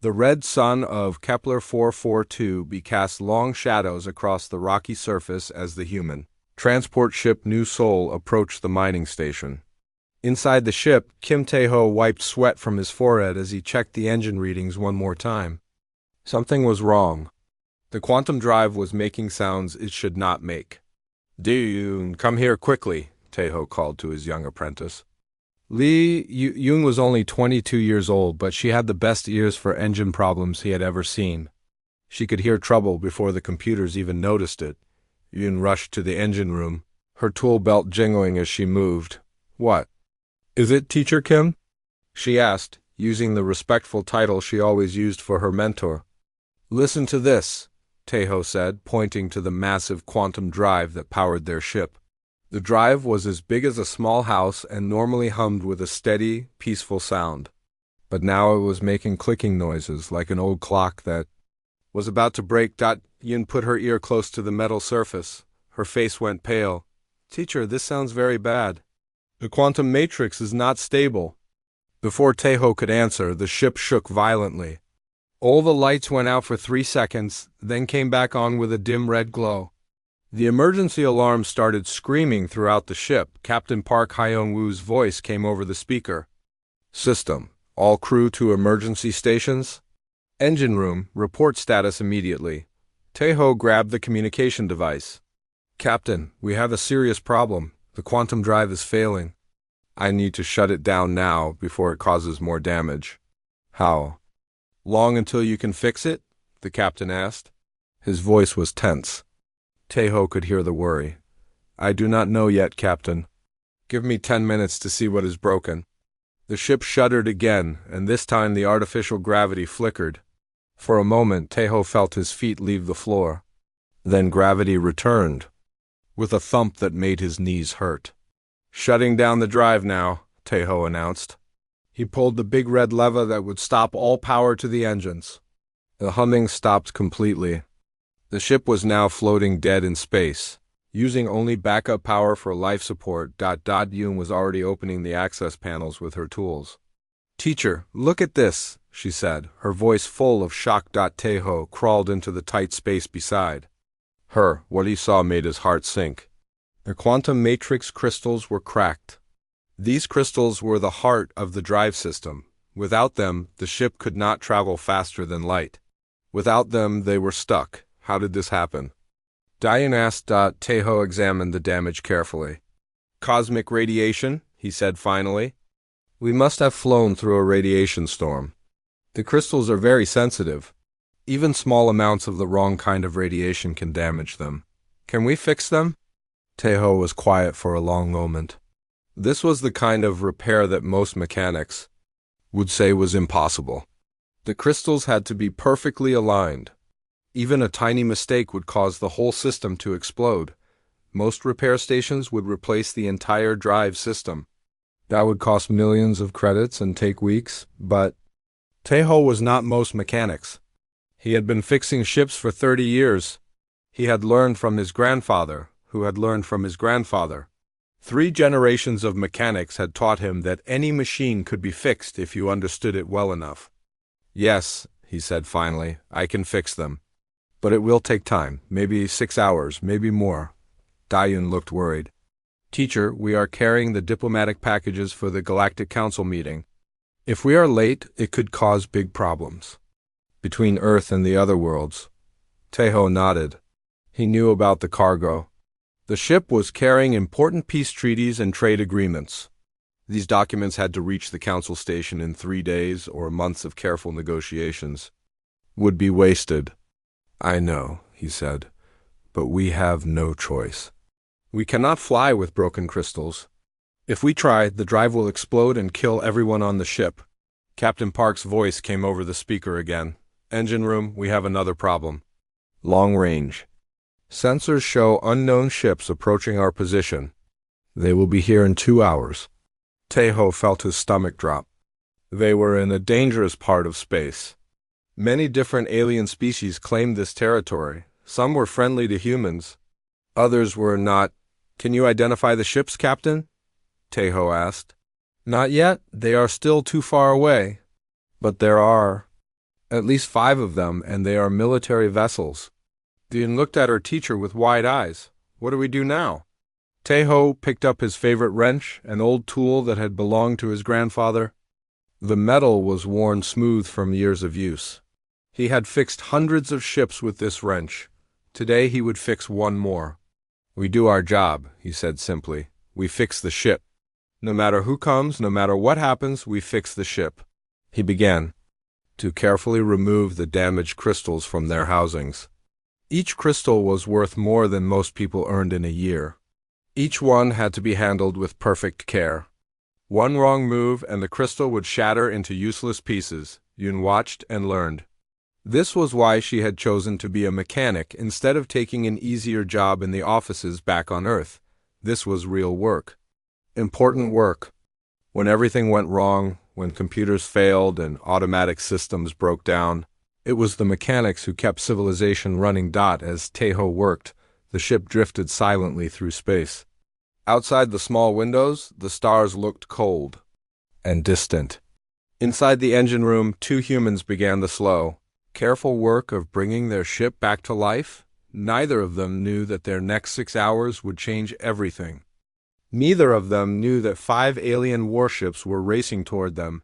The red sun of Kepler 442b cast long shadows across the rocky surface as the human transport ship New Seoul approached the mining station. Inside the ship, Kim Tae-ho wiped sweat from his forehead as he checked the engine readings one more time. Something was wrong. The quantum drive was making sounds it should not make. "Do-yoon, come here quickly," Tae-ho called to his young apprentice. Yoon was only 22 years old, but she had the best ears for engine problems he had ever seen. She could hear trouble before the computers even noticed it. Yoon rushed to the engine room, her tool belt jingling as she moved. "What is it, Teacher Kim?" she asked, using the respectful title she always used for her mentor. "Listen to this," Tae-ho said, pointing to the massive quantum drive that powered their ship. The drive was as big as a small house and normally hummed with a steady, peaceful sound. But now it was making clicking noises like an old clock that was about to break. Yoon put her ear close to the metal surface. Her face went pale. "Teacher, this sounds very bad. The quantum matrix is not stable." Before Tae-ho could answer, the ship shook violently. All the lights went out for 3 seconds, then came back on with a dim red glow. The emergency alarm started screaming throughout the ship. Captain Park Hyung-woo's voice came over the speaker. "System, all crew to emergency stations. Engine room, report status immediately." Tae-ho grabbed the communication device. "Captain, we have a serious problem. The quantum drive is failing. I need to shut it down now before it causes more damage." "How long until you can fix it?" the captain asked. His voice was tense. Tae-ho could hear the worry. "I do not know yet, Captain. Give me 10 minutes to see what is broken." The ship shuddered again, and this time the artificial gravity flickered. For a moment, Tae-ho felt his feet leave the floor. Then gravity returned, with a thump that made his knees hurt. "Shutting down the drive now," Tae-ho announced. He pulled the big red lever that would stop all power to the engines. The humming stopped completely. The ship was now floating dead in space, using only backup power for life support. Yoon was already opening the access panels with her tools. "Teacher, look at this," she said, her voice full of shock. Tae-ho crawled into the tight space beside her. What he saw made his heart sink. The quantum matrix crystals were cracked. These crystals were the heart of the drive system. Without them, the ship could not travel faster than light. Without them, they were stuck. How did this happen? Diane asked. Tae-ho examined the damage carefully. "Cosmic radiation," he said finally. "We must have flown through a radiation storm. The crystals are very sensitive. Even small amounts of the wrong kind of radiation can damage them. Can we fix them?" Tae-ho was quiet for a long moment. This was the kind of repair that most mechanics would say was impossible. The crystals had to be perfectly aligned. Even a tiny mistake would cause the whole system to explode. Most repair stations would replace the entire drive system. That would cost millions of credits and take weeks, but Tae-ho was not most mechanics. He had been fixing ships for 30 years. He had learned from his grandfather, who had learned from his grandfather. 3 generations of mechanics had taught him that any machine could be fixed if you understood it well enough. "Yes," he said finally, "I can fix them. But it will take time, maybe 6 hours, maybe more." Daeun looked worried. "Teacher, we are carrying the diplomatic packages for the Galactic Council meeting. If we are late, it could cause big problems between Earth and the other worlds." Tae-ho nodded. He knew about the cargo. The ship was carrying important peace treaties and trade agreements. These documents had to reach the council station in 3 days, or months of careful negotiations would be wasted. "I know," he said, "but we have no choice. We cannot fly with broken crystals. If we try, the drive will explode and kill everyone on the ship." Captain Park's voice came over the speaker again. "Engine room, we have another problem. Long range. Sensors show unknown ships approaching our position. They will be here in 2 hours." Tae-ho felt his stomach drop. They were in a dangerous part of space. Many different alien species claimed this territory. Some were friendly to humans. Others were not. "Can you identify the ships, Captain?" Tae-ho asked. "Not yet. They are still too far away. But there are At least 5 of them, and they are military vessels. Dian looked at her teacher with wide eyes. What do we do now? Taeho picked up his favorite wrench, an old tool that had belonged to his grandfather. The metal was worn smooth from years of use. He had fixed hundreds of ships with this wrench. Today he would fix one more. We do our job, he said simply. We fix the ship. No matter who comes, no matter what happens, we fix the ship. He began to carefully remove the damaged crystals from their housings. Each crystal was worth more than most people earned in a year. Each one had to be handled with perfect care. One wrong move and the crystal would shatter into useless pieces. Yun watched and learned. This was why she had chosen to be a mechanic instead of taking an easier job in the offices back on Earth. This was real work. Important work. When everything went wrong, when computers failed and automatic systems broke down, it was the mechanics who kept civilization running. As Taeho worked, the ship drifted silently through space. Outside the small windows, the stars looked cold and distant. Inside the engine room, 2 humans began the slow, careful work of bringing their ship back to life. Neither of them knew that their next 6 hours would change everything. Neither of them knew that 5 alien warships were racing toward them,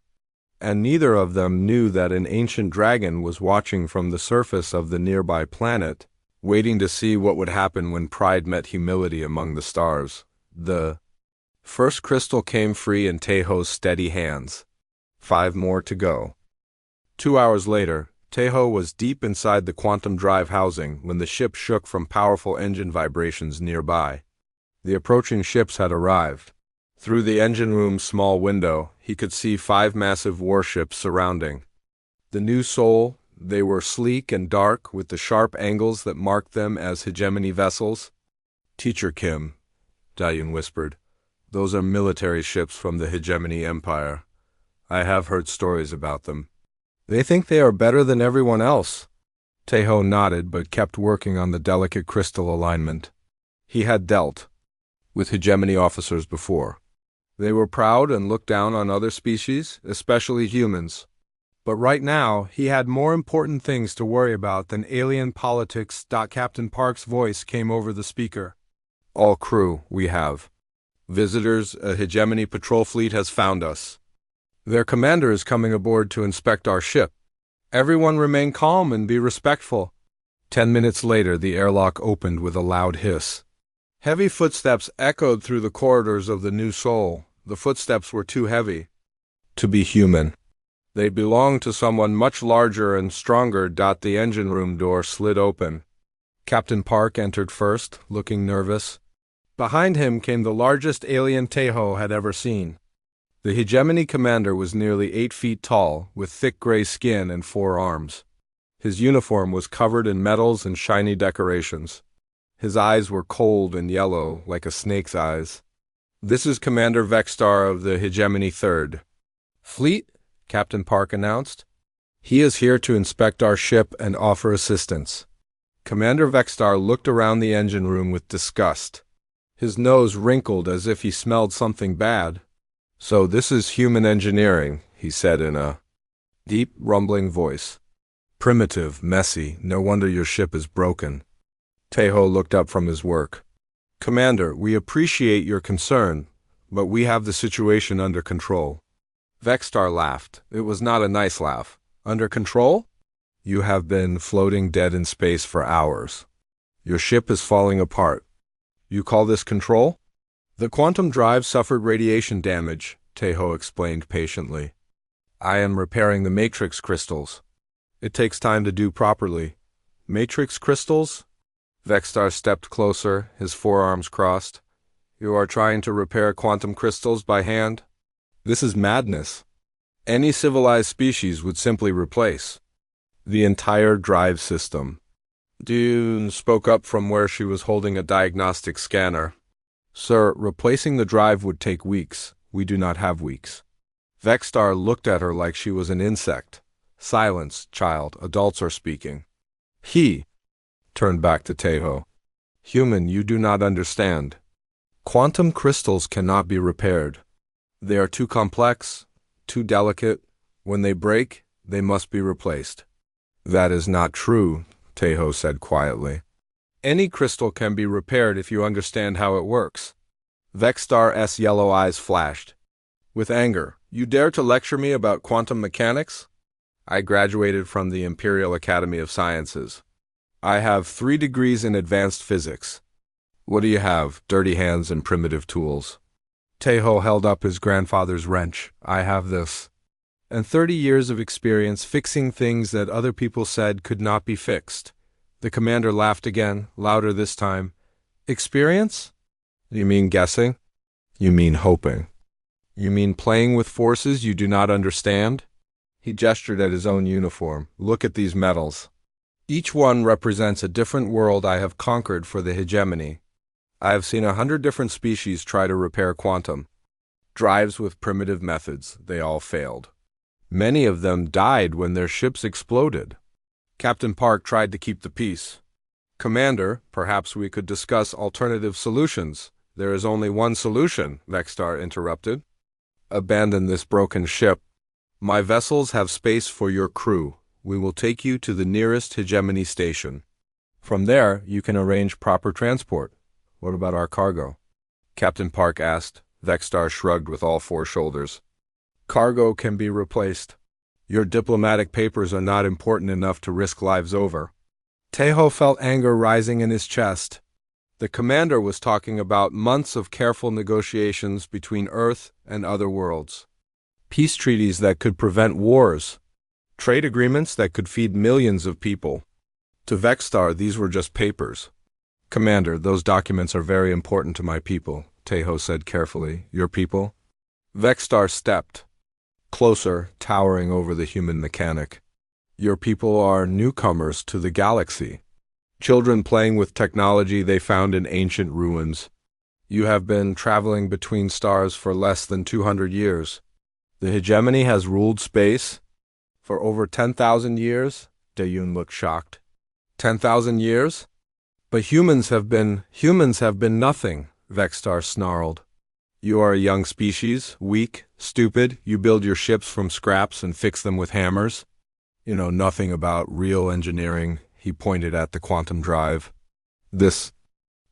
and neither of them knew that an ancient dragon was watching from the surface of the nearby planet, waiting to see what would happen when pride met humility among the stars. The first crystal came free in Taeho's steady hands. 5 more to go. 2 hours later, Taeho was deep inside the quantum drive housing when the ship shook from powerful engine vibrations nearby. The approaching ships had arrived. Through the engine room's small window, he could see 5 massive warships surrounding. The new Soul, they were sleek and dark with the sharp angles that marked them as hegemony vessels. Teacher Kim, Dayun whispered, those are military ships from the hegemony empire. I have heard stories about them. They think they are better than everyone else. Taeho nodded but kept working on the delicate crystal alignment. He had dealt with hegemony officers before. They were proud and looked down on other species, especially humans. But right now, he had more important things to worry about than alien politics. Captain Park's voice came over the speaker. All crew, we have visitors. A hegemony patrol fleet has found us. Their commander is coming aboard to inspect our ship. Everyone remain calm and be respectful. 10 minutes later, the airlock opened with a loud hiss. Heavy footsteps echoed through the corridors of the new Soul. The footsteps were too heavy to be human. They belonged to someone much larger and stronger. The engine room door slid open. Captain Park entered first, looking nervous. Behind him came the largest alien Taeho had ever seen. The hegemony commander was nearly 8 feet tall, with thick gray skin and 4 arms. His uniform was covered in medals and shiny decorations. His eyes were cold and yellow, like a snake's eyes. This is Commander Vexstar of the Hegemony 3rd Fleet, Captain Park announced. He is here to inspect our ship and offer assistance. Commander Vexstar looked around the engine room with disgust. His nose wrinkled as if he smelled something bad. So this is human engineering, he said in a deep, rumbling voice. Primitive, messy, no wonder your ship is broken. Taeho looked up from his work. Commander, we appreciate your concern, but we have the situation under control. Vexstar laughed. It was not a nice laugh. Under control? You have been floating dead in space for hours. Your ship is falling apart. You call this control? The quantum drive suffered radiation damage, Taeho explained patiently. I am repairing the matrix crystals. It takes time to do properly. Matrix crystals? Vexstar stepped closer, his forearms crossed. You are trying to repair quantum crystals by hand? This is madness. Any civilized species would simply replace the entire drive system. Dune spoke up from where she was holding a diagnostic scanner. Sir, replacing the drive would take weeks. We do not have weeks. Vexstar looked at her like she was an insect. Silence, child. Adults are speaking. He turned back to Taeho. Human, you do not understand. Quantum crystals cannot be repaired. They are too complex, too delicate. When they break, they must be replaced. That is not true, Teho said quietly. Any crystal can be repaired if you understand how it works. Vexstar's yellow eyes flashed. With anger, you dare to lecture me about quantum mechanics? I graduated from the Imperial Academy of Sciences. I have 3 degrees in advanced physics. What do you have, dirty hands and primitive tools? Teho held up his grandfather's wrench. I have this. And 30 years of experience fixing things that other people said could not be fixed. The commander laughed again, louder this time. Experience? You mean guessing? You mean hoping? You mean playing with forces you do not understand? He gestured at his own uniform. Look at these medals. Each one represents a different world I have conquered for the hegemony. I have seen 100 different species try to repair quantum drives with primitive methods. They all failed. Many of them died when their ships exploded. Captain Park tried to keep the peace. Commander, perhaps we could discuss alternative solutions. There is only one solution, Vexstar interrupted. Abandon this broken ship. My vessels have space for your crew. We will take you to the nearest hegemony station. From there, you can arrange proper transport. What about our cargo? Captain Park asked. Vexstar shrugged with all 4 shoulders. Cargo can be replaced. Your diplomatic papers are not important enough to risk lives over. Teho felt anger rising in his chest. The commander was talking about months of careful negotiations between Earth and other worlds. Peace treaties that could prevent wars. Trade agreements that could feed millions of people. To Vexstar, these were just papers. Commander, those documents are very important to my people, Teho said carefully. Your people? Vexstar stepped closer, towering over the human mechanic. Your people are newcomers to the galaxy. Children playing with technology they found in ancient ruins. You have been traveling between stars for less than 200 years. The hegemony has ruled space for over 10,000 years? Dayun looked shocked. 10,000 years? But humans have been nothing, Vexstar snarled. You are a young species, weak, stupid. You build your ships from scraps and fix them with hammers. You know nothing about real engineering. He pointed at the quantum drive. This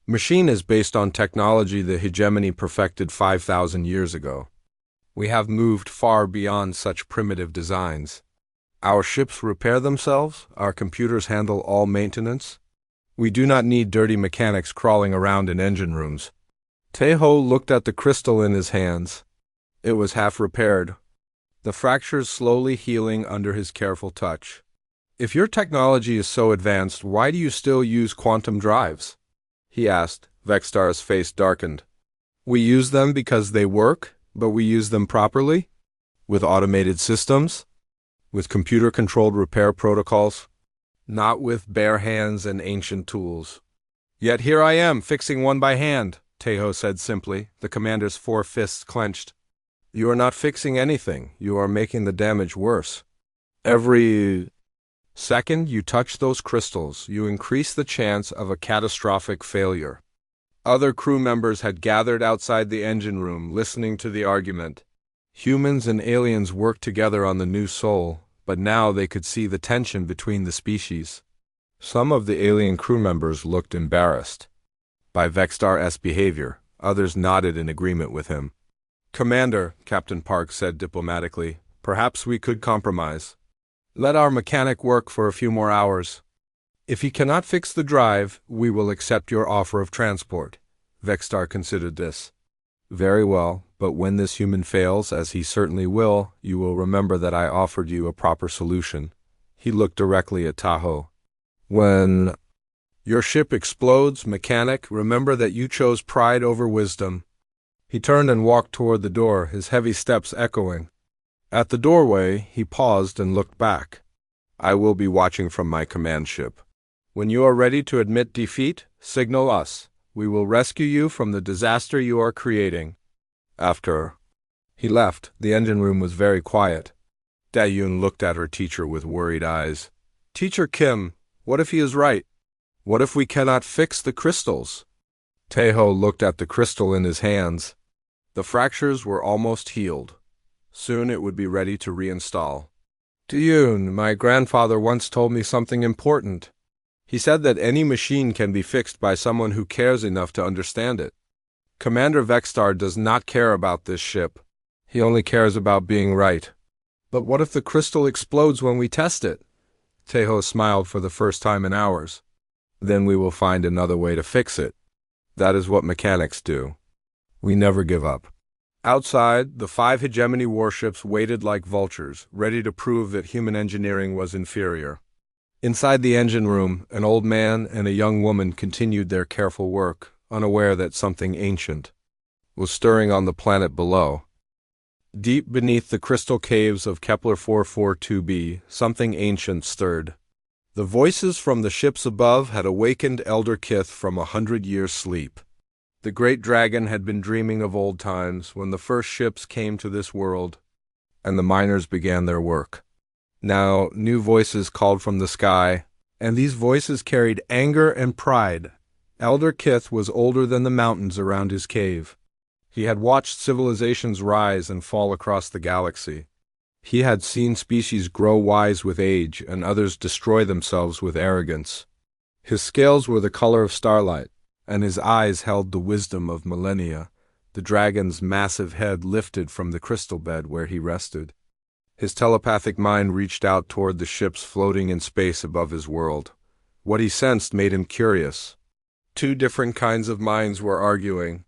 machine is based on technology the hegemony perfected 5,000 years ago. We have moved far beyond such primitive designs. Our ships repair themselves. Our computers handle all maintenance. We do not need dirty mechanics crawling around in engine rooms. Teho looked at the crystal in his hands. It was half repaired, the fractures slowly healing under his careful touch. If your technology is so advanced, why do you still use quantum drives? He asked. Vexstar's face darkened. We use them because they work, but we use them properly? With automated systems? With computer-controlled repair protocols? Not with bare hands and ancient tools. Yet here I am, fixing one by hand, Teho said simply, the commander's 4 fists clenched. You are not fixing anything. You are making the damage worse. Every second you touch those crystals, you increase the chance of a catastrophic failure. Other crew members had gathered outside the engine room, listening to the argument. Humans and aliens worked together on the new Sol, but now they could see the tension between the species. Some of the alien crew members looked embarrassed by Vexstar's behavior. Others nodded in agreement with him. Commander, Captain Park said diplomatically, perhaps we could compromise. Let our mechanic work for a few more hours. If he cannot fix the drive, we will accept your offer of transport. Vexstar considered this. Very well, but when this human fails, as he certainly will, you will remember that I offered you a proper solution. He looked directly at Tahoe. When your ship explodes, mechanic, remember that you chose pride over wisdom. He turned and walked toward the door, his heavy steps echoing. At the doorway, he paused and looked back. I will be watching from my command ship. When you are ready to admit defeat, signal us. We will rescue you from the disaster you are creating. After he left, the engine room was very quiet. Dayun looked at her teacher with worried eyes. Teacher Kim, what if he is right? What if we cannot fix the crystals? Teho looked at the crystal in his hands. The fractures were almost healed. Soon it would be ready to reinstall. Dune, my grandfather once told me something important. He said that any machine can be fixed by someone who cares enough to understand it. Commander Vexstar does not care about this ship. He only cares about being right. But what if the crystal explodes when we test it? Tejo smiled for the first time in hours. Then we will find another way to fix it. That is what mechanics do. We never give up. Outside, the 5 hegemony warships waited like vultures, ready to prove that human engineering was inferior. Inside the engine room, an old man and a young woman continued their careful work, unaware that something ancient was stirring on the planet below. Deep beneath the crystal caves of Kepler 442b, something ancient stirred. The voices from the ships above had awakened Elder Kith from 100 years' sleep. The great dragon had been dreaming of old times when the first ships came to this world, and the miners began their work. Now, new voices called from the sky, and these voices carried anger and pride. Elder Kith was older than the mountains around his cave. He had watched civilizations rise and fall across the galaxy. He had seen species grow wise with age and others destroy themselves with arrogance. His scales were the color of starlight, and his eyes held the wisdom of millennia. The dragon's massive head lifted from the crystal bed where he rested. His telepathic mind reached out toward the ships floating in space above his world. What he sensed made him curious. 2 different kinds of minds were arguing.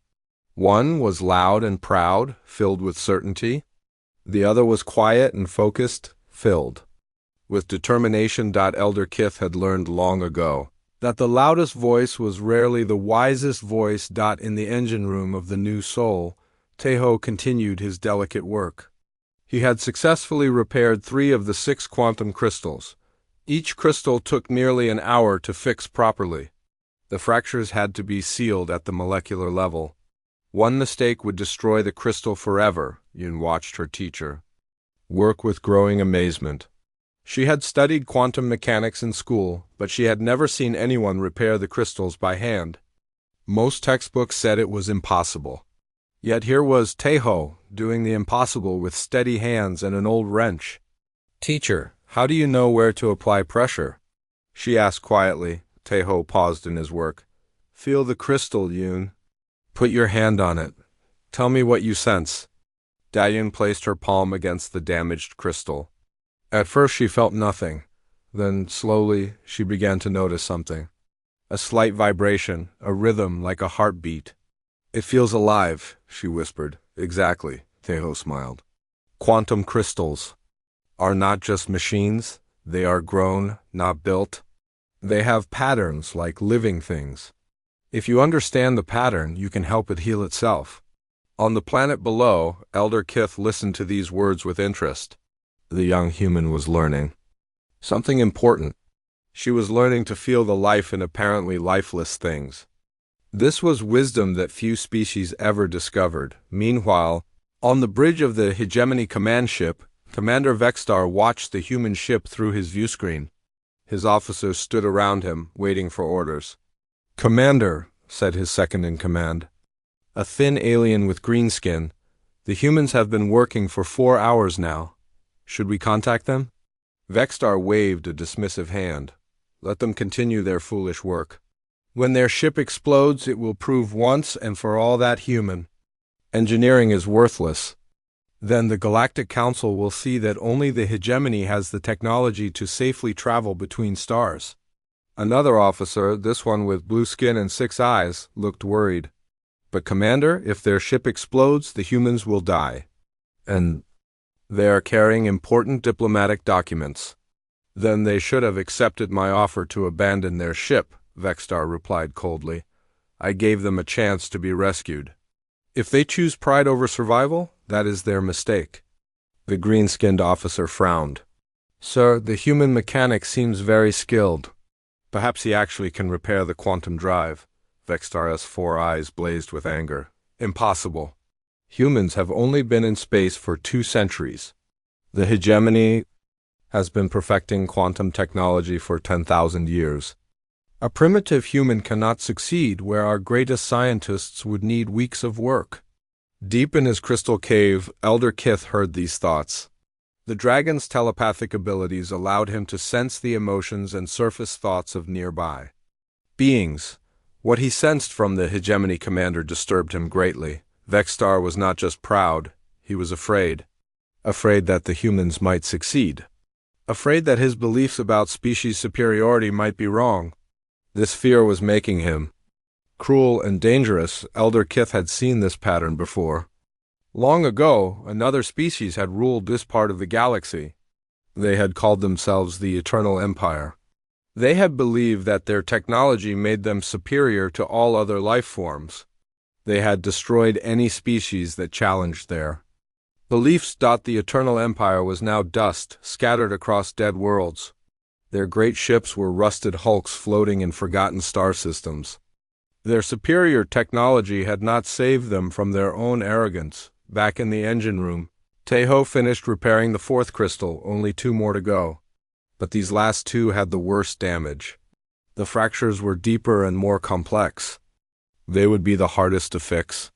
One was loud and proud, filled with certainty. The other was quiet and focused, filled with determination. Elder Kith had learned long ago that the loudest voice was rarely the wisest voice. In the engine room of the new soul, Tejo continued his delicate work. He had successfully repaired 3 of the 6 quantum crystals. Each crystal took nearly an hour to fix properly. The fractures had to be sealed at the molecular level. One mistake would destroy the crystal forever. Yun watched her teacher work with growing amazement. She had studied quantum mechanics in school, but she had never seen anyone repair the crystals by hand. Most textbooks said it was impossible. Yet here was Tejo doing the impossible with steady hands and an old wrench. "Teacher, how do you know where to apply pressure?" she asked quietly. Tejo paused in his work. "Feel the crystal, Yun. Put your hand on it. Tell me what you sense." Dayun placed her palm against the damaged crystal. At first she felt nothing. Then, slowly, she began to notice something. A slight vibration, a rhythm like a heartbeat. "It feels alive," she whispered. "Exactly," Tejo smiled. "Quantum crystals are not just machines. They are grown, not built. They have patterns like living things. If you understand the pattern, you can help it heal itself." On the planet below, Elder Kith listened to these words with interest. The young human was learning something important. She was learning to feel the life in apparently lifeless things. This was wisdom that few species ever discovered. Meanwhile, on the bridge of the Hegemony command ship, Commander Vexstar watched the human ship through his viewscreen. His officers stood around him, waiting for orders. "Commander," said his second-in-command, a thin alien with green skin, "the humans have been working for 4 hours now. Should we contact them?" Vexstar waved a dismissive hand. "Let them continue their foolish work. When their ship explodes, it will prove once and for all that human engineering is worthless. Then the Galactic Council will see that only the Hegemony has the technology to safely travel between stars." Another officer, this one with blue skin and 6 eyes, looked worried. "But Commander, if their ship explodes, the humans will die. And they are carrying important diplomatic documents." "Then they should have accepted my offer to abandon their ship," Vexstar replied coldly. "I gave them a chance to be rescued. If they choose pride over survival, that is their mistake." The green-skinned officer frowned. "Sir, the human mechanic seems very skilled. Perhaps he actually can repair the quantum drive." Vexstar's 4 eyes blazed with anger. "Impossible. Humans have only been in space for 2 centuries. The Hegemony has been perfecting quantum technology for 10,000 years. A primitive human cannot succeed where our greatest scientists would need weeks of work." Deep in his crystal cave, Elder Kith heard these thoughts. The dragon's telepathic abilities allowed him to sense the emotions and surface thoughts of nearby beings. What he sensed from the hegemony commander disturbed him greatly. Vexstar was not just proud, he was afraid. Afraid that the humans might succeed. Afraid that his beliefs about species superiority might be wrong. This fear was making him cruel and dangerous. Elder Kith had seen this pattern before. Long ago, another species had ruled this part of the galaxy. They had called themselves the Eternal Empire. They had believed that their technology made them superior to all other life forms. They had destroyed any species that challenged their beliefs. The Eternal Empire was now dust, scattered across dead worlds. Their great ships were rusted hulks floating in forgotten star systems. Their superior technology had not saved them from their own arrogance. Back in the engine room, Tejo finished repairing the fourth crystal, only 2 more to go. But these last 2 had the worst damage. The fractures were deeper and more complex. They would be the hardest to fix.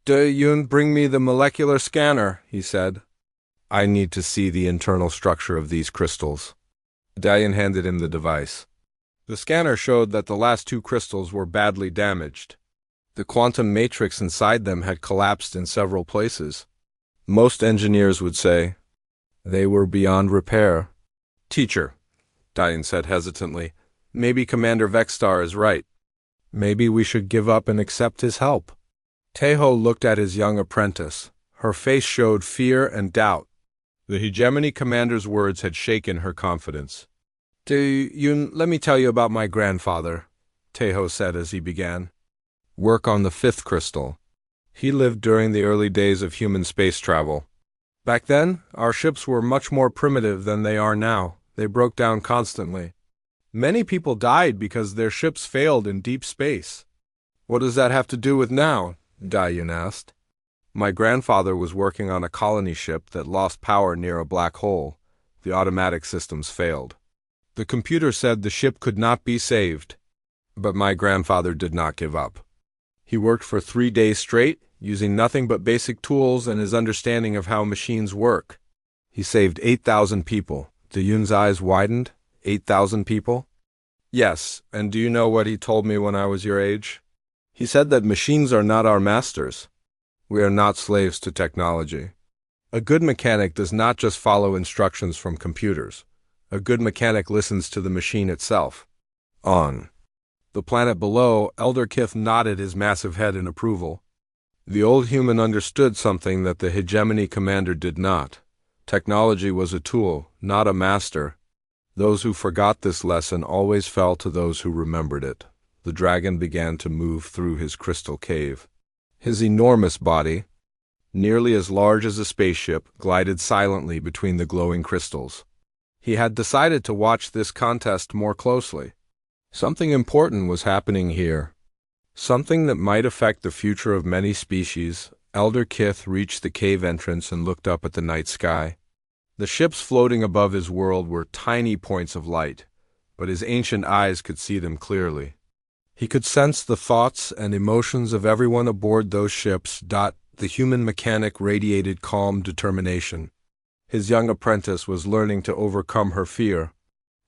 "Yun, bring me the molecular scanner," he said. "I need to see the internal structure of these crystals." Dalian handed him the device. The scanner showed that the last 2 crystals were badly damaged. The quantum matrix inside them had collapsed in several places. Most engineers would say they were beyond repair. "Teacher," Dalian said hesitantly, "maybe Commander Vexstar is right. Maybe we should give up and accept his help." Tejo looked at his young apprentice. Her face showed fear and doubt. The hegemony commander's words had shaken her confidence. "Yun, let me tell you about my grandfather," Tejo said as he began. "Work on the 5th crystal. He lived during the early days of human space travel. Back then, our ships were much more primitive than they are now. They broke down constantly. Many people died because their ships failed in deep space." "What does that have to do with now?" Dalian asked. "My grandfather was working on a colony ship that lost power near a black hole. The automatic systems failed. The computer said the ship could not be saved. But my grandfather did not give up. He worked for 3 days straight, using nothing but basic tools and his understanding of how machines work. He saved 8,000 people." Yun's eyes widened. 8,000 people? "Yes, and do you know what he told me when I was your age? He said that machines are not our masters. We are not slaves to technology. A good mechanic does not just follow instructions from computers. A good mechanic listens to the machine itself." On the planet below, Elder Kith nodded his massive head in approval. The old human understood something that the hegemony commander did not. Technology was a tool, not a master. Those who forgot this lesson always fell to those who remembered it. The dragon began to move through his crystal cave. His enormous body, nearly as large as a spaceship, glided silently between the glowing crystals. He had decided to watch this contest more closely. Something important was happening here. Something that might affect the future of many species. Elder Kith reached the cave entrance and looked up at the night sky. The ships floating above his world were tiny points of light, but his ancient eyes could see them clearly. He could sense the thoughts and emotions of everyone aboard those ships. The human mechanic radiated calm determination. His young apprentice was learning to overcome her fear.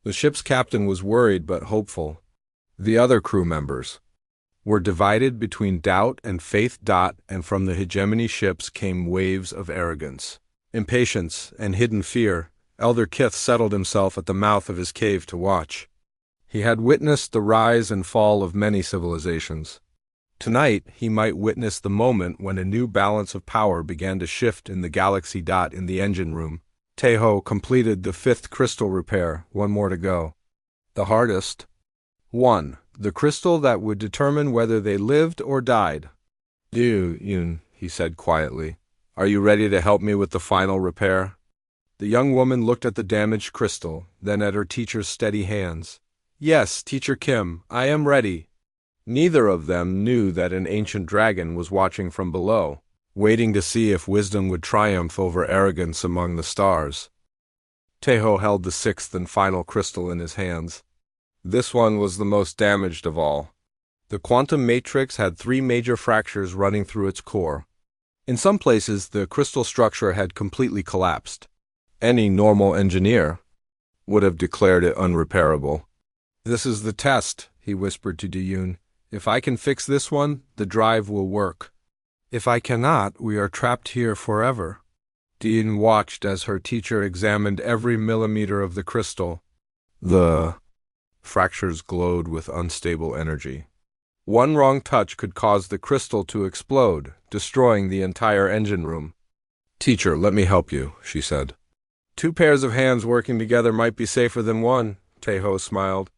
The ship's captain was worried but hopeful. The other crew members were divided between doubt and faith. And from the hegemony ships came waves of arrogance, impatience, and hidden fear. Elder Kith settled himself at the mouth of his cave to watch. He had witnessed the rise and fall of many civilizations. Tonight, he might witness the moment when a new balance of power began to shift in the galaxy. In the engine room, Tejo completed the 5th crystal repair. 1 more to go. The hardest. 1. The crystal that would determine whether they lived or died. "Yun," he said quietly. "Are you ready to help me with the final repair?" The young woman looked at the damaged crystal, then at her teacher's steady hands. "Yes, Teacher Kim, I am ready." Neither of them knew that an ancient dragon was watching from below, waiting to see if wisdom would triumph over arrogance among the stars. Tejo held the 6th and final crystal in his hands. This one was the most damaged of all. The quantum matrix had 3 major fractures running through its core. In some places, the crystal structure had completely collapsed. Any normal engineer would have declared it unrepairable. This is the test, he whispered to Diyun. If I can fix this one, the drive will work. If I cannot, we are trapped here forever. Diyun watched as her teacher examined every millimeter of the crystal. The fractures glowed with unstable energy. One wrong touch could cause the crystal to explode, destroying the entire engine room. Teacher, let me help you, she said. 2 pairs of hands working together might be safer than one, Taeho smiled.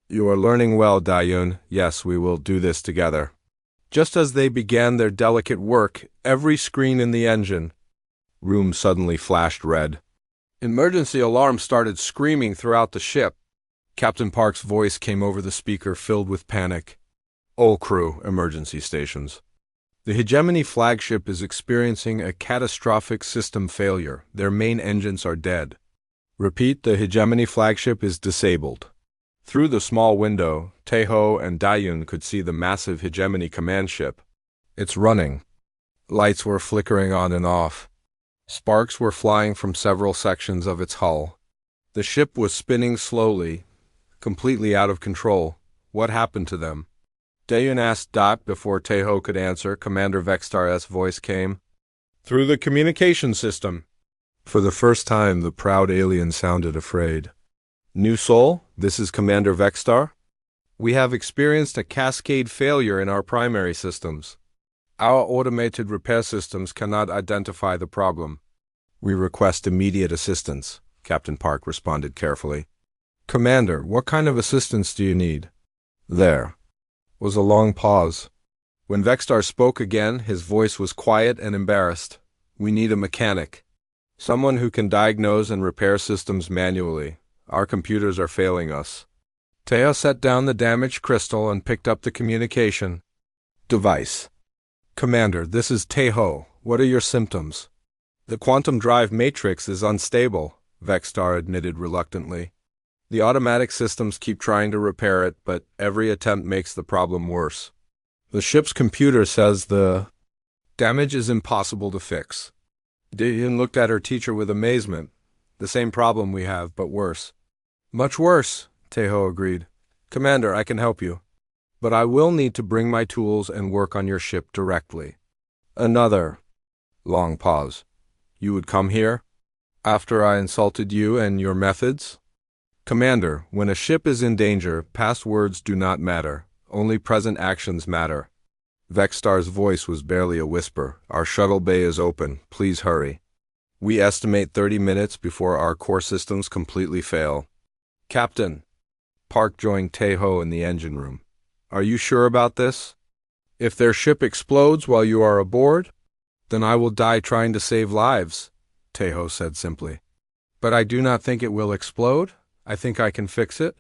You are learning well, Diyun. Yes, we will do this together. Just as they began their delicate work, every screen in the engine room suddenly flashed red. Emergency alarms started screaming throughout the ship. Captain Park's voice came over the speaker, filled with panic. All crew, emergency stations. The Hegemony flagship is experiencing a catastrophic system failure. Their main engines are dead. Repeat, the Hegemony flagship is disabled. Through the small window, Taeho and Diyun could see the massive Hegemony command ship. It's running. Lights were flickering on and off. Sparks were flying from several sections of its hull. The ship was spinning slowly, completely out of control. What happened to them? Diyun asked Dot before Taeho could answer. Commander Vextar's voice came. Through the communication system. For the first time, the proud alien sounded afraid. New Soul, this is Commander Vextar. We have experienced a cascade failure in our primary systems. Our automated repair systems cannot identify the problem. We request immediate assistance, Captain Park responded carefully. Commander, what kind of assistance do you need? There was a long pause. When Vextar spoke again, his voice was quiet and embarrassed. We need a mechanic. Someone who can diagnose and repair systems manually. Our computers are failing us. Taeho set down the damaged crystal and picked up the communication device. Commander, this is Taeho. What are your symptoms? The quantum drive matrix is unstable, Vextar admitted reluctantly. The automatic systems keep trying to repair it, but every attempt makes the problem worse. The ship's computer says the damage is impossible to fix. Diyun looked at her teacher with amazement. The same problem we have, but worse. Much worse, Taeho agreed. Commander, I can help you. But I will need to bring my tools and work on your ship directly. Another long pause. You would come here? After I insulted you and your methods? Commander, when a ship is in danger, past words do not matter. Only present actions matter. Vextar's voice was barely a whisper. Our shuttle bay is open. Please hurry. We estimate 30 minutes before our core systems completely fail. Captain. Park joined Taeho in the engine room. Are you sure about this? If their ship explodes while you are aboard, then I will die trying to save lives, Taeho said simply. But I do not think it will explode. I think I can fix it.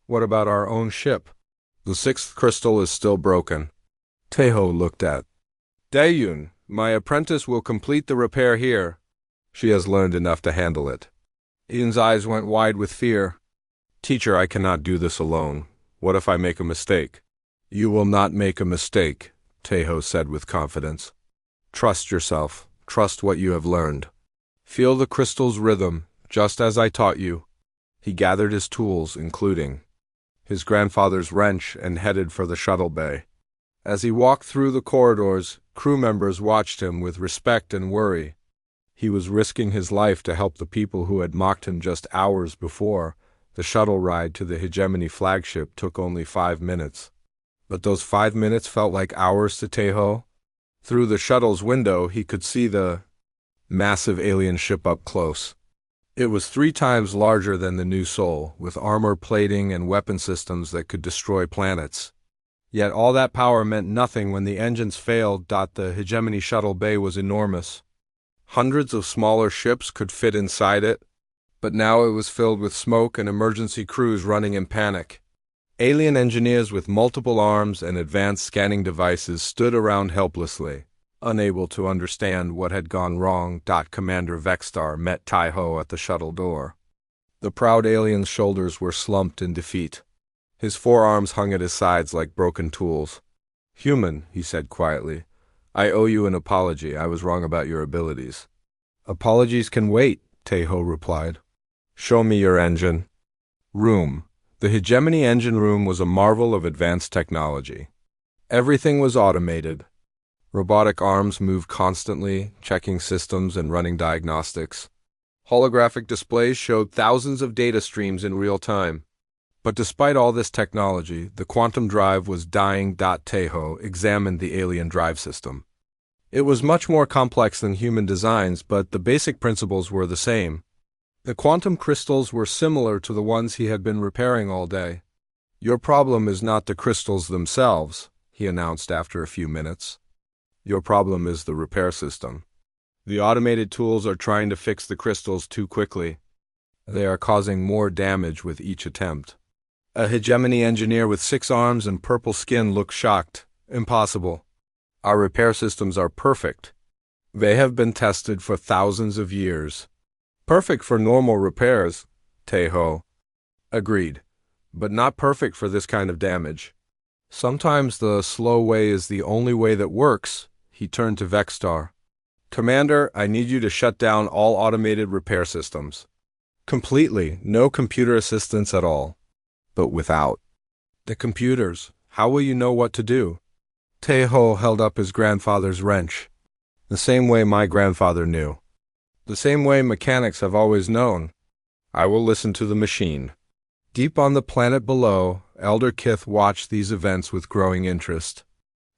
What about our own ship? The 6th crystal is still broken. Taeho looked at Diyun. My apprentice will complete the repair here. She has learned enough to handle it. Ian's eyes went wide with fear. Teacher, I cannot do this alone. What if I make a mistake? You will not make a mistake, Taeho said with confidence. Trust yourself. Trust what you have learned. Feel the crystal's rhythm, just as I taught you. He gathered his tools, including his grandfather's wrench, and headed for the shuttle bay. As he walked through the corridors, crew members watched him with respect and worry. He was risking his life to help the people who had mocked him just hours before. The shuttle ride to the Hegemony flagship took only 5 minutes. But those 5 minutes felt like hours to Taeho. Through the shuttle's window, he could see the massive alien ship up close. It was 3 times larger than the New Soul, with armor plating and weapon systems that could destroy planets. Yet all that power meant nothing when the engines failed. The Hegemony shuttle bay was enormous. Hundreds of smaller ships could fit inside it, but now it was filled with smoke and emergency crews running in panic. Alien engineers with multiple arms and advanced scanning devices stood around helplessly, unable to understand what had gone wrong. Commander Vextar met Taeho at the shuttle door. The proud alien's shoulders were slumped in defeat. His forearms hung at his sides like broken tools. Human, he said quietly, I owe you an apology. I was wrong about your abilities. Apologies can wait, Taeho replied. Show me your engine. Room. The Hegemony engine room was a marvel of advanced technology. Everything was automated. Robotic arms moved constantly, checking systems and running diagnostics. Holographic displays showed thousands of data streams in real time. But despite all this technology, the quantum drive was dying. Taeho examined the alien drive system. It was much more complex than human designs, but the basic principles were the same. The quantum crystals were similar to the ones he had been repairing all day. Your problem is not the crystals themselves, he announced after a few minutes. Your problem is the repair system. The automated tools are trying to fix the crystals too quickly. They are causing more damage with each attempt. A Hegemony engineer with 6 arms and purple skin looked shocked. Impossible. Our repair systems are perfect. They have been tested for thousands of years. Perfect for normal repairs, Taeho agreed, but not perfect for this kind of damage. Sometimes the slow way is the only way that works. He turned to Vexstar. Commander, I need you to shut down all automated repair systems. Completely, no computer assistance at all. But without the computers, how will you know what to do? Taeho held up his grandfather's wrench. The same way my grandfather knew. The same way mechanics have always known. I will listen to the machine. Deep on the planet below, Elder Kith watched these events with growing interest.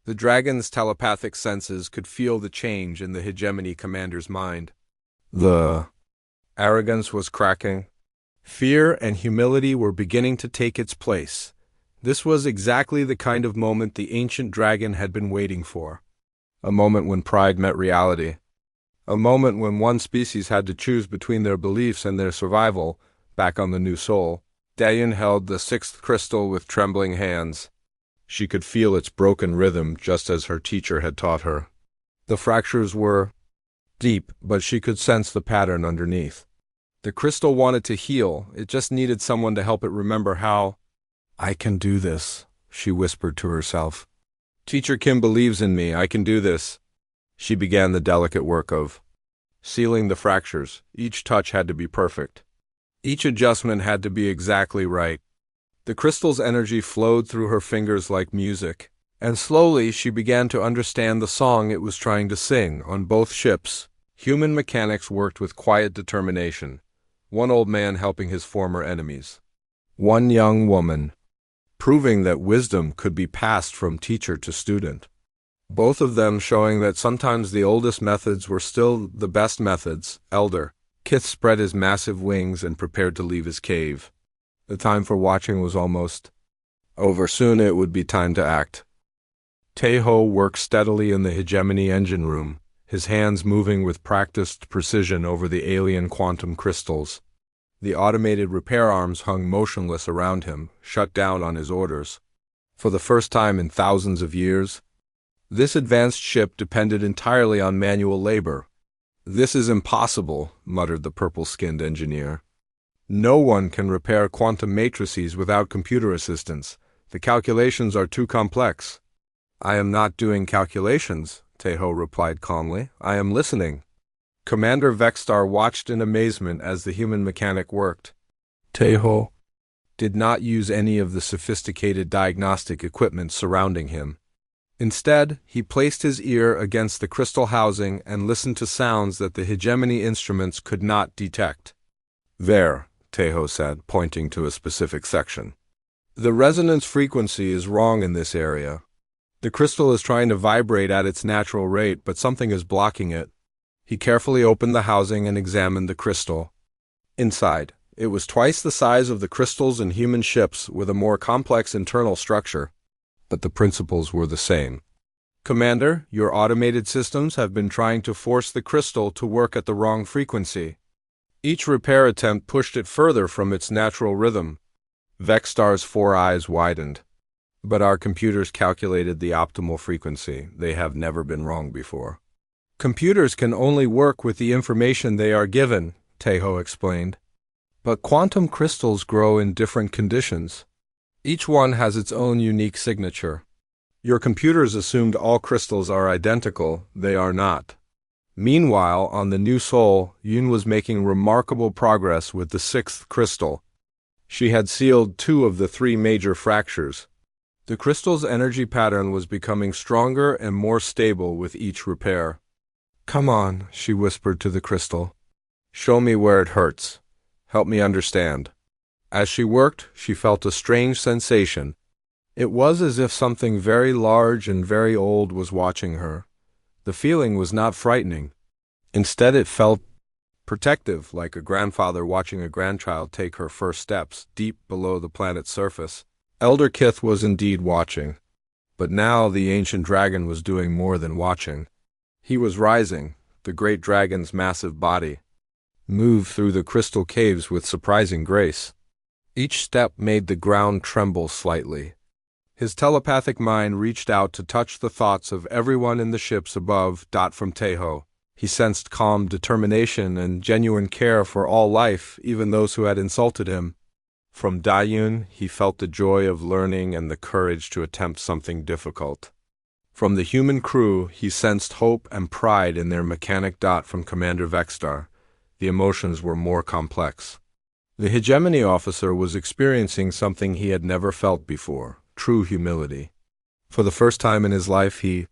The dragon's telepathic senses could feel the change in the Hegemony commander's mind. The arrogance was cracking. Fear and humility were beginning to take its place. This was exactly the kind of moment the ancient dragon had been waiting for. A moment when pride met reality. A moment when one species had to choose between their beliefs and their survival. Back on the new soul, Dayan held the 6th crystal with trembling hands. She could feel its broken rhythm just as her teacher had taught her. The fractures were deep, but she could sense the pattern underneath. The crystal wanted to heal, it just needed someone to help it remember how. I can do this, she whispered to herself. Teacher Kim believes in me, I can do this. She began the delicate work of sealing the fractures. Each touch had to be perfect. Each adjustment had to be exactly right. The crystal's energy flowed through her fingers like music, and slowly she began to understand the song it was trying to sing. On both ships, human mechanics worked with quiet determination. One old man helping his former enemies. One young woman, proving that wisdom could be passed from teacher to student. Both of them showing that sometimes the oldest methods were still the best methods. Elder Kith spread his massive wings and prepared to leave his cave. The time for watching was almost over. Soon it would be time to act. Taeho worked steadily in the Hegemony engine room, his hands moving with practiced precision over the alien quantum crystals. The automated repair arms hung motionless around him, shut down on his orders. For the first time in thousands of years, this advanced ship depended entirely on manual labor. This is impossible, muttered the purple-skinned engineer. No one can repair quantum matrices without computer assistance. The calculations are too complex. I am not doing calculations, Taeho replied calmly. I am listening. Commander Vexstar watched in amazement as the human mechanic worked. Taeho did not use any of the sophisticated diagnostic equipment surrounding him. Instead, he placed his ear against the crystal housing and listened to sounds that the Hegemony instruments could not detect. There, Taeho said, pointing to a specific section. The resonance frequency is wrong in this area. The crystal is trying to vibrate at its natural rate, but something is blocking it. He carefully opened the housing and examined the crystal. Inside, it was twice the size of the crystals in human ships with a more complex internal structure. But the principles were the same. Commander, your automated systems have been trying to force the crystal to work at the wrong frequency. Each repair attempt pushed it further from its natural rhythm. Vexstar's 4 eyes widened. But our computers calculated the optimal frequency. They have never been wrong before. Computers can only work with the information they are given, Taeho explained. But quantum crystals grow in different conditions. Each one has its own unique signature. Your computers assumed all crystals are identical. They are not. Meanwhile, on the new Sol, Yun was making remarkable progress with the sixth crystal. She had sealed 2 of the 3 major fractures. The crystal's energy pattern was becoming stronger and more stable with each repair. "Come on," she whispered to the crystal. "Show me where it hurts. Help me understand." As she worked, she felt a strange sensation. It was as if something very large and very old was watching her. The feeling was not frightening. Instead, it felt protective, like a grandfather watching a grandchild take her first steps deep below the planet's surface. Elder Kith was indeed watching. But now the ancient dragon was doing more than watching. He was rising, the great dragon's massive body moved through the crystal caves with surprising grace. Each step made the ground tremble slightly. His telepathic mind reached out to touch the thoughts of everyone in the ships above. From Teho, he sensed calm determination and genuine care for all life, even those who had insulted him. From Dayun, he felt the joy of learning and the courage to attempt something difficult. From the human crew, he sensed hope and pride in their mechanic. From Commander Vextar, the emotions were more complex. The hegemony officer was experiencing something he had never felt before. True humility. For the first time in his life, he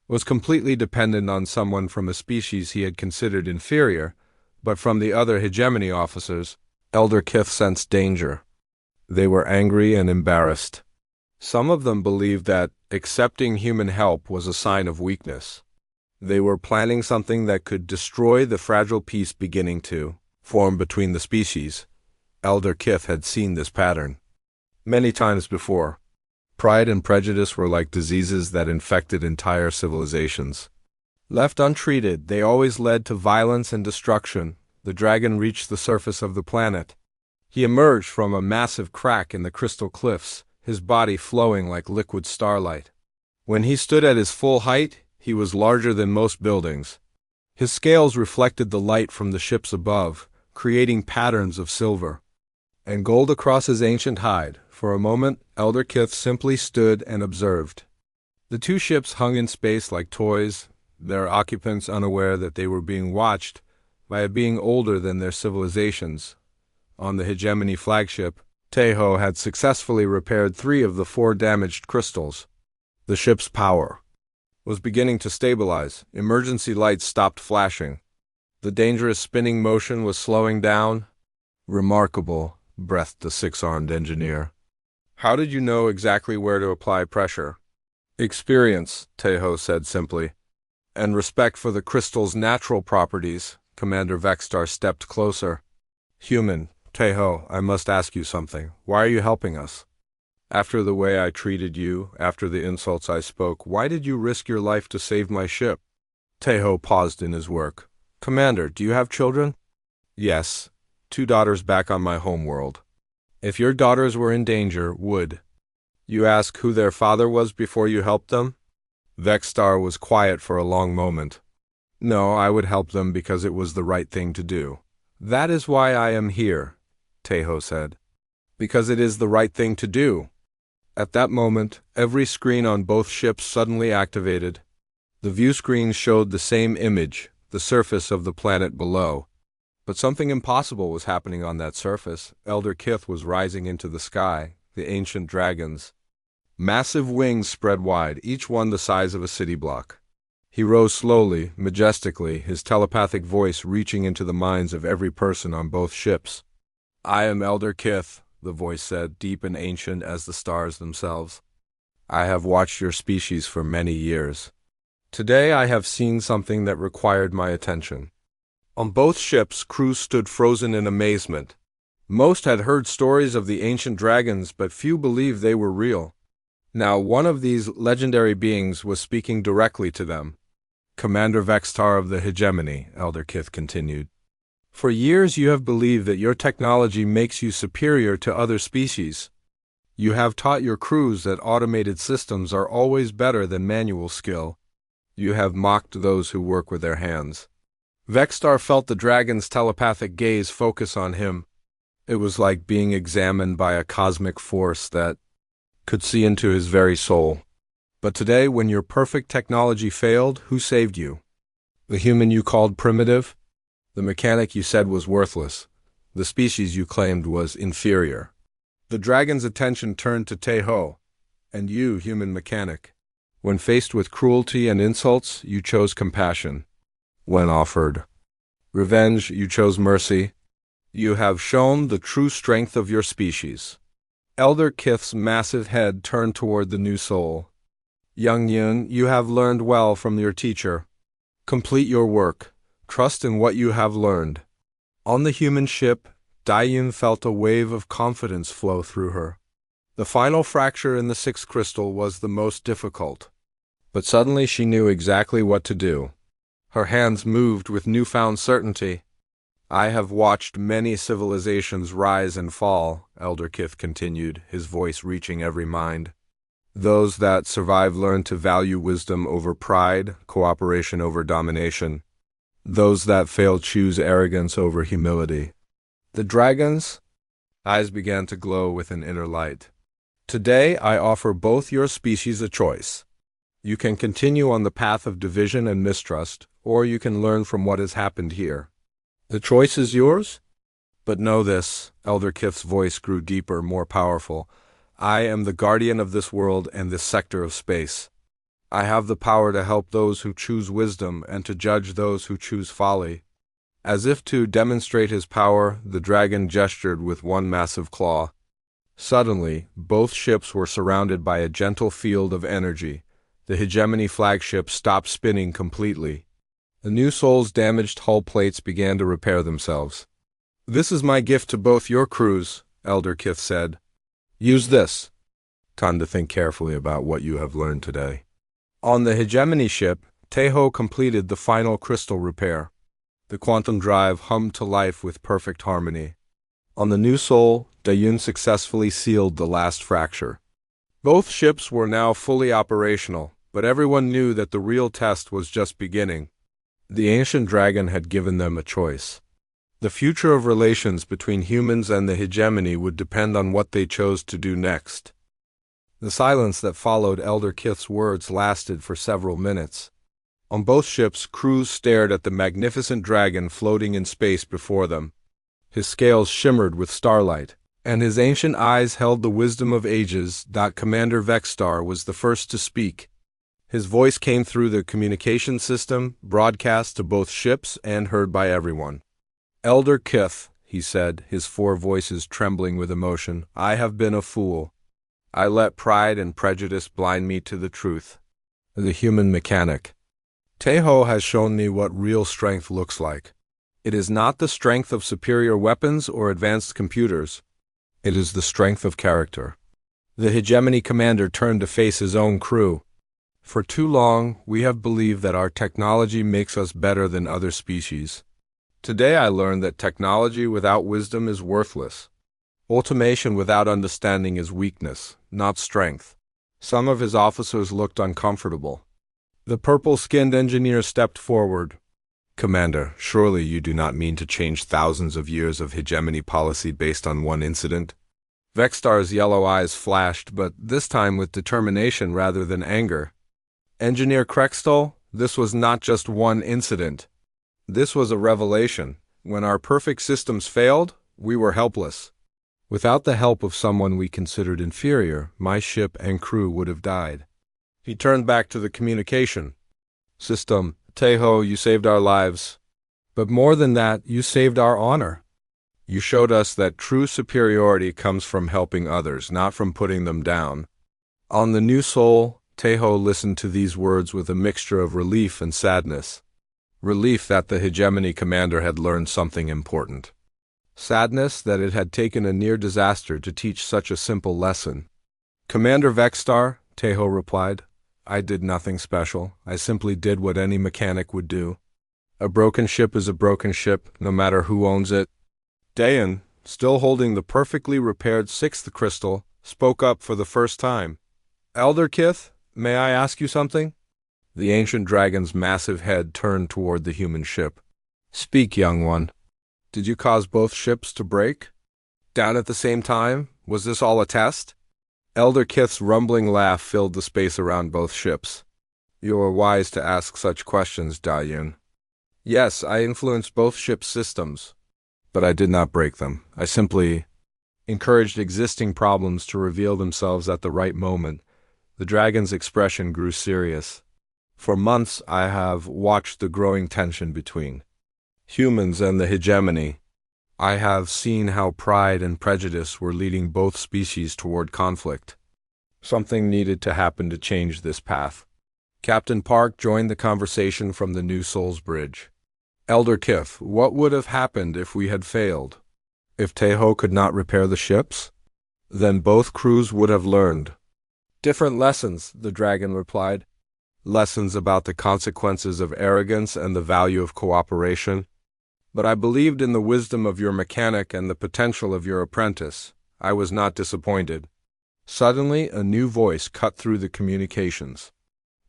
was completely dependent on someone from a species he had considered inferior, but from the other hegemony officers, Elder Kith sensed danger. They were angry and embarrassed. Some of them believed that accepting human help was a sign of weakness. They were planning something that could destroy the fragile peace beginning to form between the species. Elder Kith had seen this pattern many times before. Pride and prejudice were like diseases that infected entire civilizations. Left untreated, they always led to violence and destruction. The dragon reached the surface of the planet. He emerged from a massive crack in the crystal cliffs, his body flowing like liquid starlight. When he stood at his full height, he was larger than most buildings. His scales reflected the light from the ships above, creating patterns of silver and gold across his ancient hide. For a moment, Elder Kith simply stood and observed. The 2 ships hung in space like toys, their occupants unaware that they were being watched by a being older than their civilizations. On the hegemony flagship, Teho had successfully repaired 3 of the 4 damaged crystals. The ship's power was beginning to stabilize. Emergency lights stopped flashing. The dangerous spinning motion was slowing down. "Remarkable," breathed the 6-armed engineer. "How did you know exactly where to apply pressure?" "Experience," Teho said simply. "And respect for the crystal's natural properties." Commander Vextar stepped closer. "Human, Teho, I must ask you something. Why are you helping us? After the way I treated you, after the insults I spoke, why did you risk your life to save my ship?" Teho paused in his work. "Commander, do you have children?" "Yes, 2 daughters back on my homeworld." "If your daughters were in danger, would you ask who their father was before you helped them?" Vextar was quiet for a long moment. "No, I would help them because it was the right thing to do." "That is why I am here," Teho said. "Because it is the right thing to do." At that moment, every screen on both ships suddenly activated. The view screens showed the same image, the surface of the planet below. But something impossible was happening on that surface. Elder Kith was rising into the sky, the ancient dragon's massive wings spread wide, each one the size of a city block. He rose slowly, majestically, his telepathic voice reaching into the minds of every person on both ships. "I am Elder Kith," the voice said, deep and ancient as the stars themselves. "I have watched your species for many years. Today I have seen something that required my attention." On both ships, crews stood frozen in amazement. Most had heard stories of the ancient dragons, but few believed they were real. Now one of these legendary beings was speaking directly to them. "Commander Vextar of the Hegemony," Elder Kith continued. "For years you have believed that your technology makes you superior to other species. You have taught your crews that automated systems are always better than manual skill. You have mocked those who work with their hands." Vextar felt the dragon's telepathic gaze focus on him. It was like being examined by a cosmic force that could see into his very soul. "But today, when your perfect technology failed, who saved you?" The human you called primitive? The mechanic you said was worthless. The species you claimed was inferior. The dragon's attention turned to Taeho. And you, human mechanic. When faced with cruelty and insults, you chose compassion. When offered revenge, you chose mercy. You have shown the true strength of your species. Elder Kith's massive head turned toward the new soul. Young Yun, you have learned well from your teacher. Complete your work. Trust in what you have learned. On the human ship, Dayun felt a wave of confidence flow through her. The final fracture in the sixth crystal was the most difficult. But suddenly she knew exactly what to do. Her hands moved with newfound certainty. I have watched many civilizations rise and fall, Elder Kith continued, his voice reaching every mind. Those that survive learn to value wisdom over pride, cooperation over domination. Those that fail choose arrogance over humility. The dragon's eyes began to glow with an inner light. Today I offer both your species a choice. You can continue on the path of division and mistrust, or you can learn from what has happened here. The choice is yours? But know this, Elder Kith's voice grew deeper, more powerful. I am the guardian of this world and this sector of space. I have the power to help those who choose wisdom and to judge those who choose folly. As if to demonstrate his power, the dragon gestured with one massive claw. Suddenly, both ships were surrounded by a gentle field of energy. The hegemony flagship stopped spinning completely. The new soul's damaged hull plates began to repair themselves. This is my gift to both your crews, Elder Kith said. Use this. Time to think carefully about what you have learned today. On the hegemony ship, Taeho completed the final crystal repair. The quantum drive hummed to life with perfect harmony. On the new soul, Dayun successfully sealed the last fracture. Both ships were now fully operational, but everyone knew that the real test was just beginning. The ancient dragon had given them a choice. The future of relations between humans and the hegemony would depend on what they chose to do next. The silence that followed Elder Kith's words lasted for several minutes. On both ships, crews stared at the magnificent dragon floating in space before them. His scales shimmered with starlight, and his ancient eyes held the wisdom of ages. Commander Vexstar was the first to speak. His voice came through the communication system, broadcast to both ships and heard by everyone. Elder Kith, he said, his four voices trembling with emotion, I have been a fool. I let pride and prejudice blind me to the truth. The human mechanic. Taeho has shown me what real strength looks like. It is not the strength of superior weapons or advanced computers. It is the strength of character. The hegemony commander turned to face his own crew. For too long, we have believed that our technology makes us better than other species. Today I learned that technology without wisdom is worthless. Automation without understanding is weakness, not strength. Some of his officers looked uncomfortable. The purple-skinned engineer stepped forward. Commander, surely you do not mean to change thousands of years of hegemony policy based on one incident? Vexstar's yellow eyes flashed, but this time with determination rather than anger. Engineer Krextol, this was not just one incident. This was a revelation. When our perfect systems failed, we were helpless. Without the help of someone we considered inferior, my ship and crew would have died. He turned back to the communication system. Taeho, you saved our lives. But more than that, you saved our honor. You showed us that true superiority comes from helping others, not from putting them down. On the new soul, Taeho listened to these words with a mixture of relief and sadness. Relief that the hegemony commander had learned something important. Sadness that it had taken a near disaster to teach such a simple lesson. Commander Vexstar, Taeho replied, I did nothing special. I simply did what any mechanic would do. A broken ship is a broken ship, no matter who owns it. Dayan, still holding the perfectly repaired sixth crystal, spoke up for the first time. Elder Kith, may I ask you something? The ancient dragon's massive head turned toward the human ship. Speak, young one. Did you cause both ships to break? Down at the same time? Was this all a test? Elder Kith's rumbling laugh filled the space around both ships. You are wise to ask such questions, Dayun. Yes, I influenced both ship systems, but I did not break them. I simply encouraged existing problems to reveal themselves at the right moment. The dragon's expression grew serious. For months, I have watched the growing tension between humans and the hegemony. I have seen how pride and prejudice were leading both species toward conflict. Something needed to happen to change this path. Captain Park joined the conversation from the New Souls Bridge. Elder Kith, what would have happened if we had failed? If Teho could not repair the ships? Then both crews would have learned different lessons, the dragon replied. Lessons about the consequences of arrogance and the value of cooperation. But I believed in the wisdom of your mechanic and the potential of your apprentice. I was not disappointed. Suddenly, a new voice cut through the communications.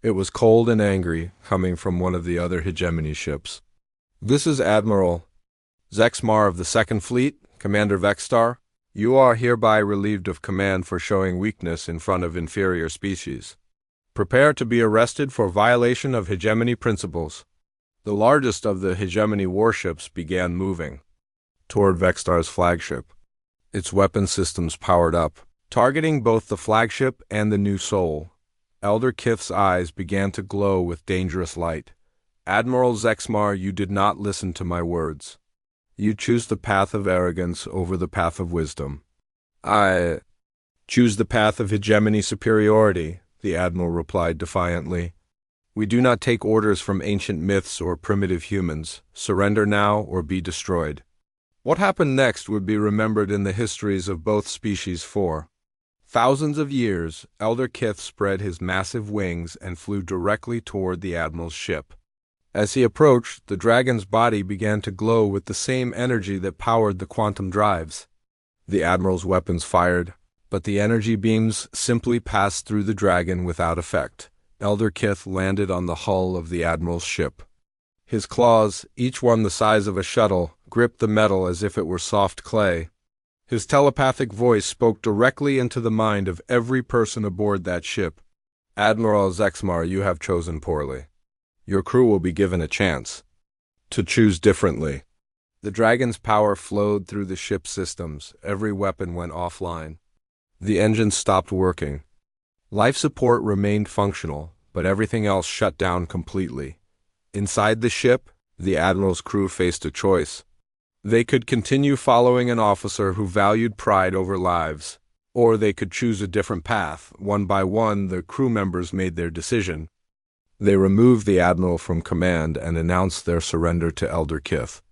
It was cold and angry, coming from one of the other hegemony ships. This is Admiral Zexmar of the Second Fleet, Commander Vexstar. You are hereby relieved of command for showing weakness in front of inferior species. Prepare to be arrested for violation of hegemony principles. The largest of the hegemony warships began moving toward Vexstar's flagship. Its weapon systems powered up, targeting both the flagship and the New Soul. Elder Kith's eyes began to glow with dangerous light. Admiral Zexmar, you did not listen to my words. You choose the path of arrogance over the path of wisdom. I choose the path of hegemony superiority, the Admiral replied defiantly. We do not take orders from ancient myths or primitive humans. Surrender now or be destroyed. What happened next would be remembered in the histories of both species for thousands of years. Elder Kith spread his massive wings and flew directly toward the Admiral's ship. As he approached, the dragon's body began to glow with the same energy that powered the quantum drives. The Admiral's weapons fired, but the energy beams simply passed through the dragon without effect. Elder Kith landed on the hull of the Admiral's ship. His claws, each one the size of a shuttle, gripped the metal as if it were soft clay. His telepathic voice spoke directly into the mind of every person aboard that ship. Admiral Zexmar, you have chosen poorly. Your crew will be given a chance to choose differently. The dragon's power flowed through the ship's systems. Every weapon went offline. The engines stopped working. Life support remained functional, but everything else shut down completely. Inside the ship, the Admiral's crew faced a choice. They could continue following an officer who valued pride over lives, or they could choose a different path. One by one, the crew members made their decision. They removed the Admiral from command and announced their surrender to Elder Kith.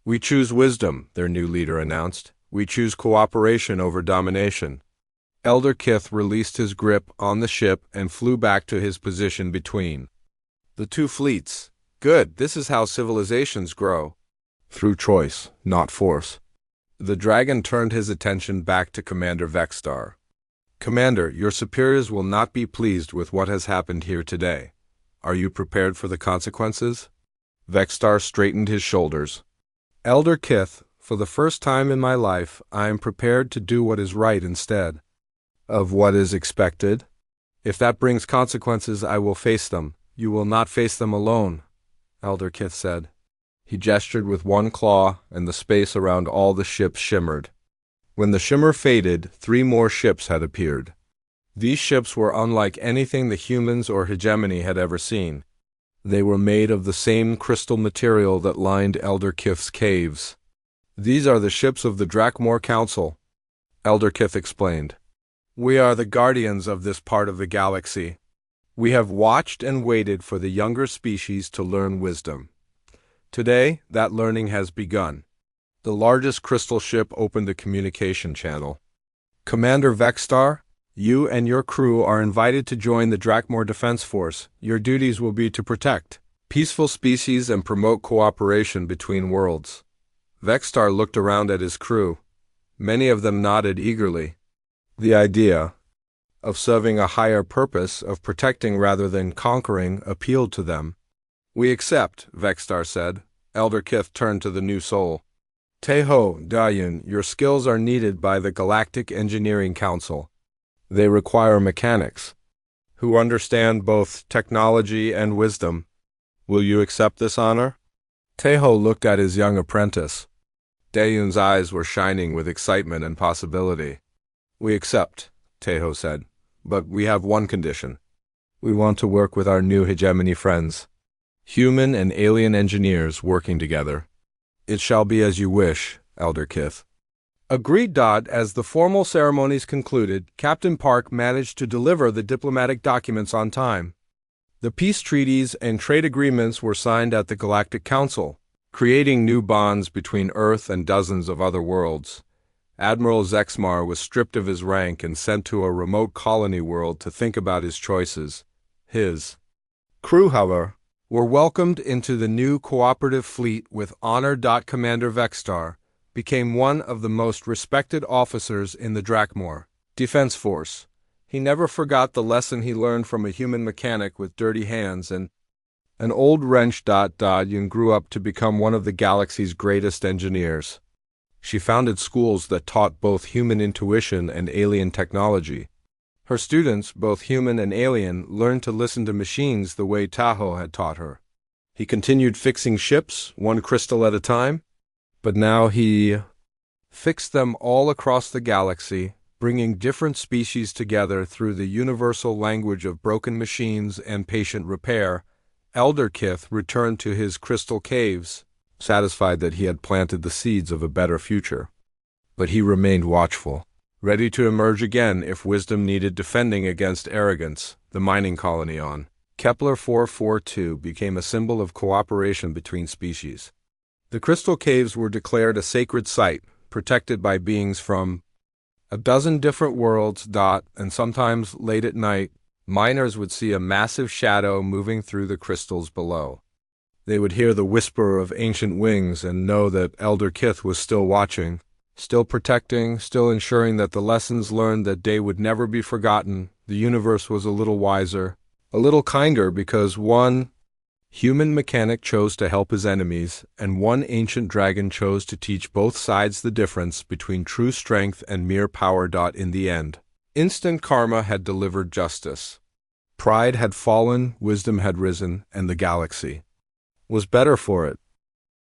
We choose wisdom, their new leader announced. We choose cooperation over domination. Elder Kith released his grip on the ship and flew back to his position between the two fleets. Good, this is how civilizations grow. Through choice, not force. The dragon turned his attention back to Commander Vexstar. Commander, your superiors will not be pleased with what has happened here today. Are you prepared for the consequences? Vexstar straightened his shoulders. Elder Kith, for the first time in my life, I am prepared to do what is right instead of what is expected. If that brings consequences, I will face them. You will not face them alone, Elder Kith said. He gestured with one claw, and the space around all the ships shimmered. When the shimmer faded, 3 more ships had appeared. These ships were unlike anything the humans or hegemony had ever seen. They were made of the same crystal material that lined Elder Kith's caves. These are the ships of the Drakmor Council, Elder Kith explained. We are the guardians of this part of the galaxy. We have watched and waited for the younger species to learn wisdom. Today, that learning has begun. The largest crystal ship opened a communication channel. Commander Vexstar, you and your crew are invited to join the Drakmor Defense Force. Your duties will be to protect peaceful species and promote cooperation between worlds. Vexstar looked around at his crew. Many of them nodded eagerly. The idea of serving a higher purpose, of protecting rather than conquering, appealed to them. We accept, Vexstar said. Elder Kith turned to the New Soul. Teho, Dayun, your skills are needed by the Galactic Engineering Council. They require mechanics who understand both technology and wisdom. Will you accept this honor? Teho looked at his young apprentice. Daeyun's eyes were shining with excitement and possibility. We accept, Teho said, but we have one condition. We want to work with our new hegemony friends. Human and alien engineers working together. It shall be as you wish, Elder Kith. Agreed. As the formal ceremonies concluded, Captain Park managed to deliver the diplomatic documents on time. The peace treaties and trade agreements were signed at the Galactic Council, creating new bonds between Earth and dozens of other worlds. Admiral Zexmar was stripped of his rank and sent to a remote colony world to think about his choices. His crew, however, were welcomed into the new cooperative fleet with honor. Commander Vexstar became one of the most respected officers in the Drakmor Defense Force. He never forgot the lesson he learned from a human mechanic with dirty hands, and an old wrench. Yun grew up to become one of the galaxy's greatest engineers. She founded schools that taught both human intuition and alien technology. Her students, both human and alien, learned to listen to machines the way Tahoe had taught her. He continued fixing ships, one crystal at a time, but now he fixed them all across the galaxy, bringing different species together through the universal language of broken machines and patient repair. Elder Kith returned to his crystal caves, satisfied that he had planted the seeds of a better future. But he remained watchful, ready to emerge again if wisdom needed defending against arrogance. The mining colony on Kepler 442 became a symbol of cooperation between species. The crystal caves were declared a sacred site, protected by beings from a dozen different worlds. And sometimes late at night, miners would see a massive shadow moving through the crystals below. They would hear the whisper of ancient wings and know that Elder Kith was still watching, still protecting, still ensuring that the lessons learned that day would never be forgotten. The universe was a little wiser, a little kinder, because one human mechanic chose to help his enemies, and one ancient dragon chose to teach both sides the difference between true strength and mere power. In the end, instant karma had delivered justice. Pride had fallen, wisdom had risen, and the galaxy was better for it.